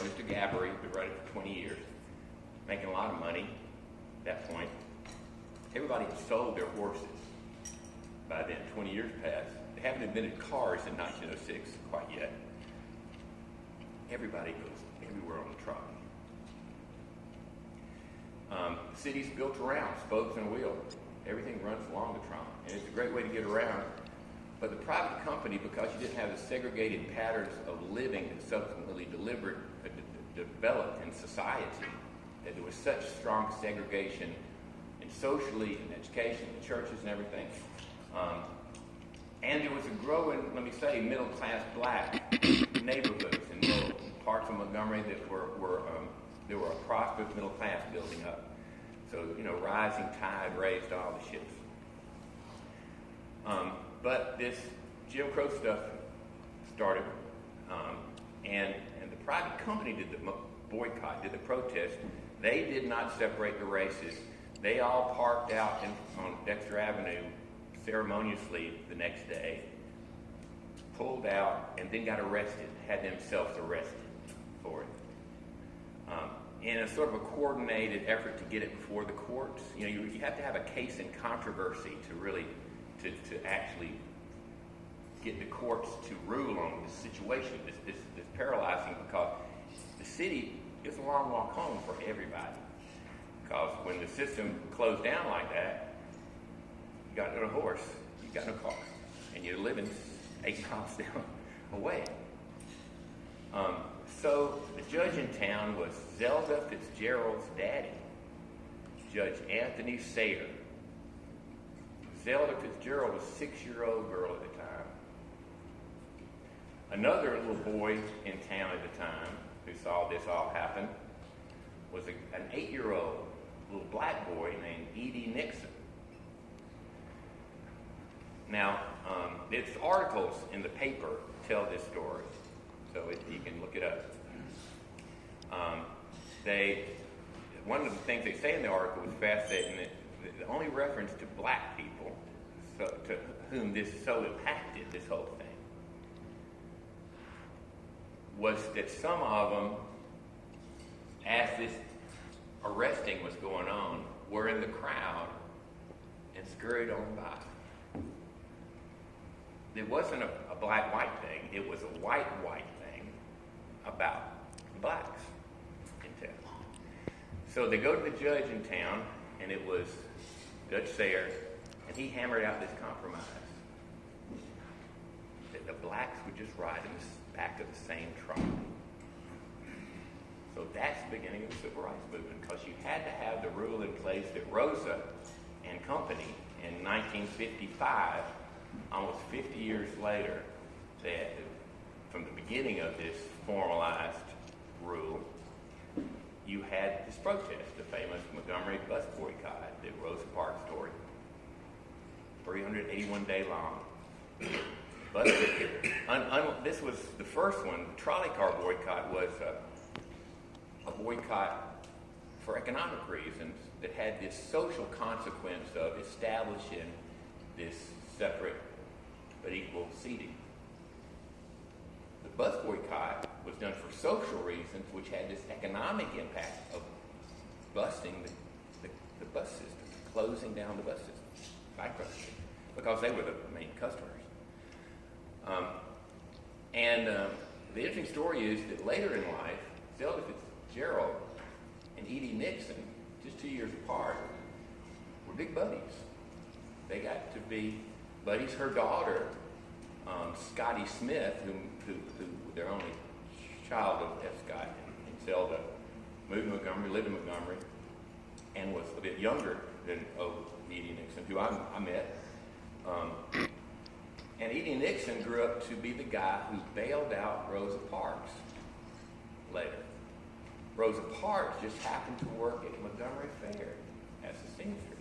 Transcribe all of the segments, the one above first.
Mr. Gabbery, been running for 20 years, making a lot of money at that point. Everybody had sold their horses by then, 20 years passed. They haven't invented cars in 1906 quite yet. Everybody goes everywhere on the trolley. The city's built around spokes and wheels. Everything runs along the trolley, and it's a great way to get around. But the private company, because you didn't have the segregated patterns of living that subsequently developed in society, that there was such strong segregation in socially and education, in churches and everything. And there was a growing, let me say, middle-class black neighborhoods in parts of Montgomery that there were a prosperous middle class building up. So, rising tide raised all the ships. But this Jim Crow stuff started, and the private company did the boycott, did the protest. They did not separate the races. They all parked out on Dexter Avenue ceremoniously the next day, pulled out, and then got arrested, had themselves arrested for it. In a sort of a coordinated effort to get it before the courts. You have to have a case in controversy to really, to actually get the courts to rule on this situation. This paralyzing, because the city is a long walk home for everybody. Because when the system closed down like that, you got no horse, you got no car, and you're living 8 miles down away. So the judge in town was Zelda Fitzgerald's daddy, Judge Anthony Sayre. Zelda Fitzgerald was a 6-year-old girl at the time. Another little boy in town at the time who saw this all happen was an 8-year-old little black boy named E.D. Nixon. Now, its articles in the paper tell this story, so you can look it up. One of the things they say in the article was fascinating, that the only reference to black people, to whom this so impacted, this whole thing, was that some of them, as this arresting was going on, were in the crowd and scurried on by. It wasn't a black-white thing. It was a white-white thing about blacks in town. So they go to the judge in town, and it was Judge Sayre, and he hammered out this compromise that the blacks would just ride in the back of the same trolley. So that's the beginning of the civil rights movement, because you had to have the rule in place that Rosa and company in 1955, almost 50 years later, that from the beginning of this formalized rule, you had this protest, the famous Montgomery bus boycott that Rosa Parks story. 381 day long. Bus boycott. This was the first one. The trolley car boycott was a boycott for economic reasons that had this social consequence of establishing this separate but equal seating. The bus boycott was done for social reasons, which had this economic impact of busting the bus system, closing down the bus system, bankruptcy, because they were the main customers. The interesting story is that later in life, Zelda Fitzgerald and E.D. Nixon, just 2 years apart, were big buddies. They got to be buddies. Her daughter, Scotty Smith, who their only child of F. Scott and Zelda, moved to Montgomery, lived in Montgomery, and was a bit younger than E.D. Nixon, who I met. And E.D. Nixon grew up to be the guy who bailed out Rosa Parks later. Rosa Parks just happened to work at Montgomery Fair as a seamstress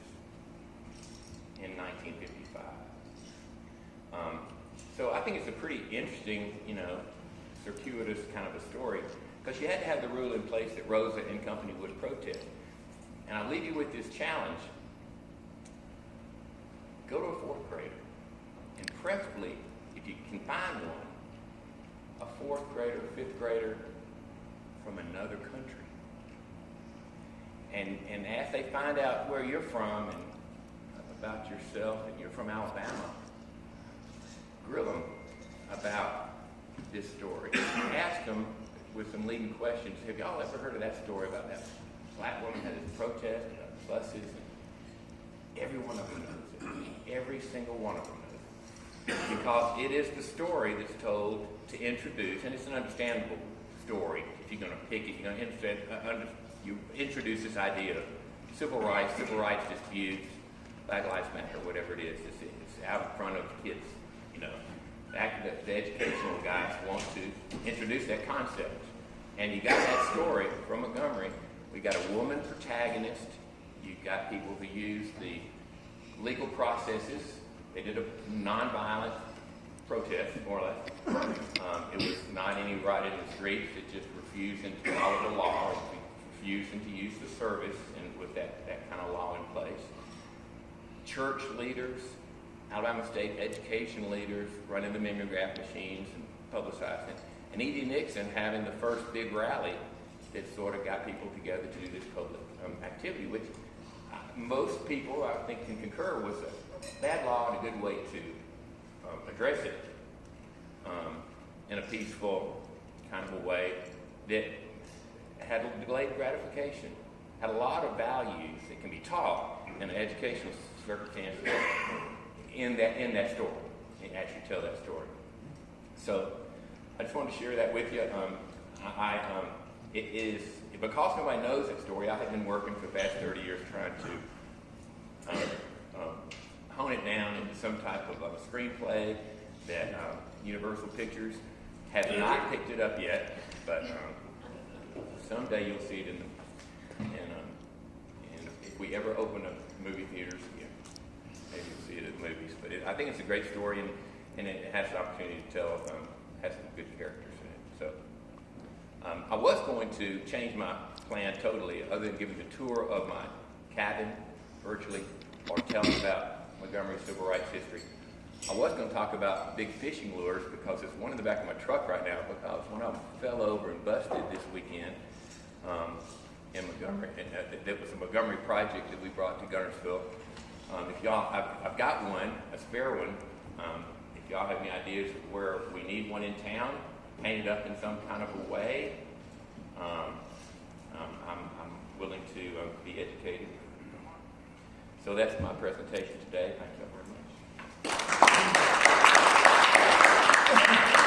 in 1955. So I think it's a pretty interesting, circuitous kind of a story, because you had to have the rule in place that Rosa and company would protest. And I leave you with this challenge. Go to a 4th grader, and preferably, if you can find one, a 4th grader, 5th grader, from another country. And as they find out where you're from and about yourself, and you're from Alabama, grill them about this story. Ask them with some leading questions. Have y'all ever heard of that story about that black woman had this protest about buses? And every one of them knows it. Every single one of them knows it. Because it is the story that's told to introduce, and it's an understandable story. If you're going to pick it, you're going to you introduce this idea of civil rights disputes, Black Lives Matter, whatever it is. It's out in front of kids, you know. The educational guys want to introduce that concept. And you got that story from Montgomery. We got a woman protagonist. You got people who use the legal processes. They did a nonviolent protest, more or less. It was not any right in the streets. It just refusing to follow the law, refusing to use the service, and with that kind of law in place. Church leaders, Alabama State education leaders running the mimeograph machines and publicizing. And E.D. Nixon having the first big rally that sort of got people together to do this public activity, which most people, I think, can concur was a bad law and a good way to address it in a peaceful kind of a way that had delayed gratification, had a lot of values that can be taught in an educational circumstance in that story, and actually tell that story. So I just wanted to share that with you. It is because nobody knows that story. I have been working for the past 30 years trying to hone it down into some type of a screenplay that Universal Pictures has not picked it up yet, but someday you'll see it and if we ever open up movie theaters again, maybe you'll see it at the movies. But I think it's a great story, and it has the opportunity to tell, has some good characters in it. So I was going to change my plan totally, other than giving a tour of my cabin virtually, or telling about Montgomery's civil rights history. I was going to talk about big fishing lures, because there's one in the back of my truck right now, because one of them fell over and busted this weekend in Montgomery. And that was a Montgomery project that we brought to Gunnersville. If y'all, I've got one, a spare one. If y'all have any ideas of where we need one in town, painted up in some kind of a way, I'm willing to be educated. So that's my presentation today. Thank you very much.